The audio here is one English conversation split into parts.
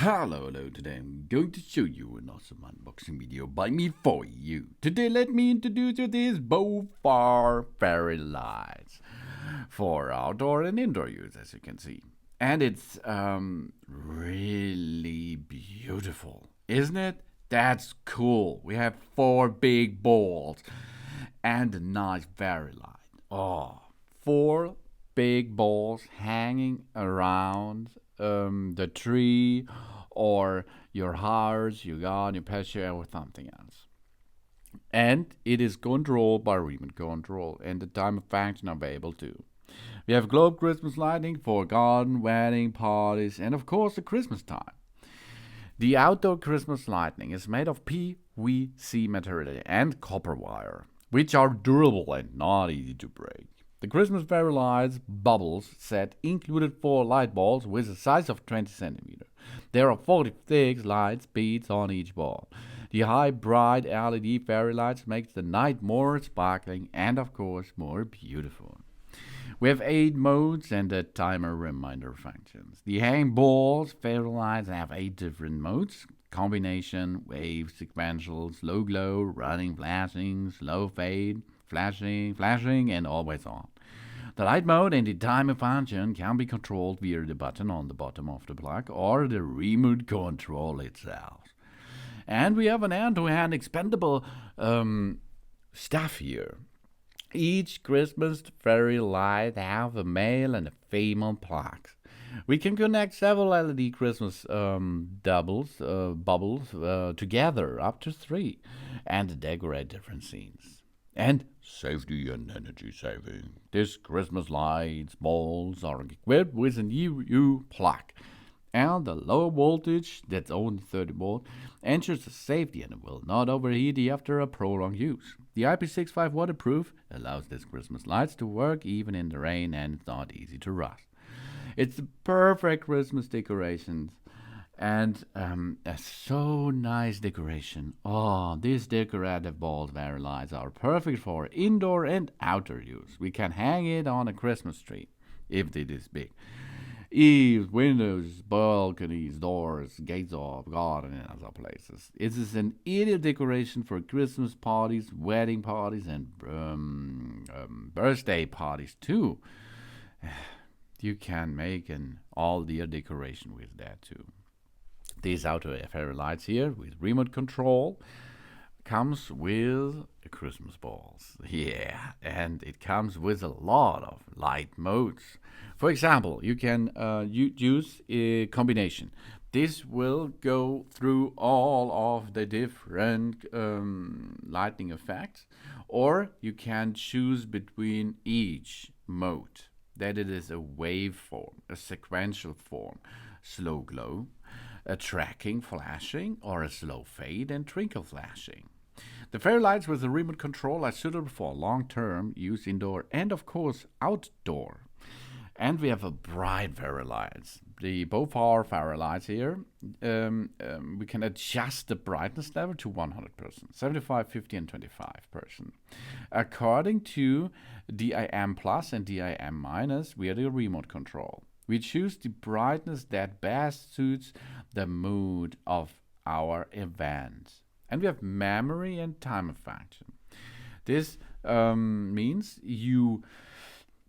Hello, today I'm going to show you an awesome unboxing video by me for you. Today let me introduce you these Bowfar fairy lights for outdoor and indoor use, as you can see. And it's really beautiful, isn't it? That's cool. We have 4 big balls and a nice fairy light. Oh, 4 big balls hanging around the tree or your house, your garden, your patio, or something else. And it is controlled by remote control, and the time of function available too. We have globe Christmas lighting for garden, wedding, parties, and of course the Christmas time. The outdoor Christmas lighting is made of PVC material and copper wire, which are durable and not easy to break. The Christmas fairy lights bubbles set included 4 light balls with a size of 20 centimeters. There are 46 light speeds on each ball. The high bright LED fairy lights make the night more sparkling and of course more beautiful. We have 8 modes and a timer reminder functions. The hang balls fairy lights have 8 different modes: combination, wave, sequential, slow glow, running, flashing, slow fade, flashing, and always on. The light mode and the timer function can be controlled via the button on the bottom of the plug or the remote control itself. And we have an end-to-end expandable stuff here. Each Christmas fairy light have a male and a female plugs. We can connect several LED Christmas bubbles together, up to 3, and decorate different scenes. And safety and energy saving. These Christmas lights balls are equipped with an EU plug. And the low voltage, that's only 30 volt, ensures the safety and will not overheat after a prolonged use. The IP65 waterproof allows these Christmas lights to work even in the rain, and it's not easy to rust. It's the perfect Christmas decorations and a so nice decoration. Oh, these decorative balls fairy lights are perfect for indoor and outdoor use. We can hang it on a Christmas tree if it is big. Eaves, windows, balconies, doors, gates of garden, and other places. It is an ideal decoration for Christmas parties, wedding parties, and birthday parties too. You can make an all-year decoration with that too. These outdoor fairy lights here with remote control comes with Christmas balls. Yeah, and it comes with a lot of light modes. For example, you can use a combination. This will go through all of the different lighting effects, or you can choose between each mode. That it is a wave form, a sequential form, slow glow, a tracking flashing, or a slow fade and twinkle flashing. The fairy lights with the remote control are suitable for long-term use indoor and, of course, outdoor. And we have a bright fairy lights. The Bowfar fairy lights here, we can adjust the brightness level to 100%, 75, 50, and 25%. According to DIM plus and DIM minus, we are the remote control. We choose the brightness that best suits the mood of our event. And we have memory and timer function. This means you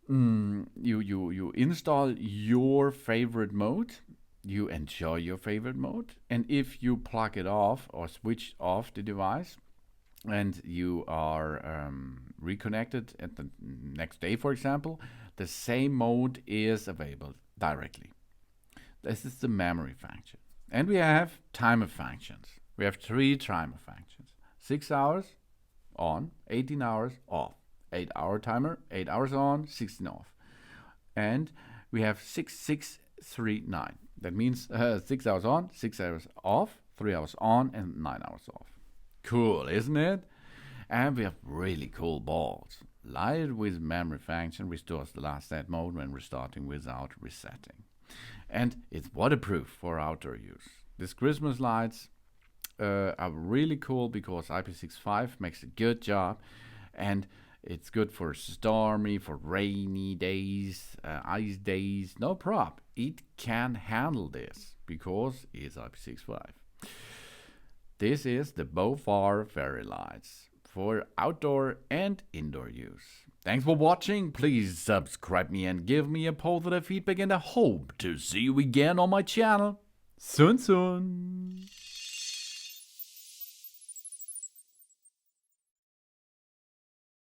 install your favorite mode, you enjoy your favorite mode, and if you plug it off or switch off the device and you are reconnected at the next day, for example, the same mode is available directly. This is the memory function. And we have timer functions. We have 3 timer functions: 6 hours on, 18 hours off. 8-hour timer, 8 hours on, 16 off. And we have 6639. That means 6 hours on, 6 hours off, 3 hours on, and 9 hours off. Cool, isn't it? And we have really cool balls. Light with memory function restores the last set mode when restarting without resetting. And it's waterproof for outdoor use. These Christmas lights are really cool because IP65 makes a good job, and It's good for stormy, for rainy days, ice days. No problem. It can handle this because it's IP65. This is the Bowfar fairy lights for outdoor and indoor use. Thanks for watching. Please subscribe me and give me a positive feedback, and I hope to see you again on my channel soon.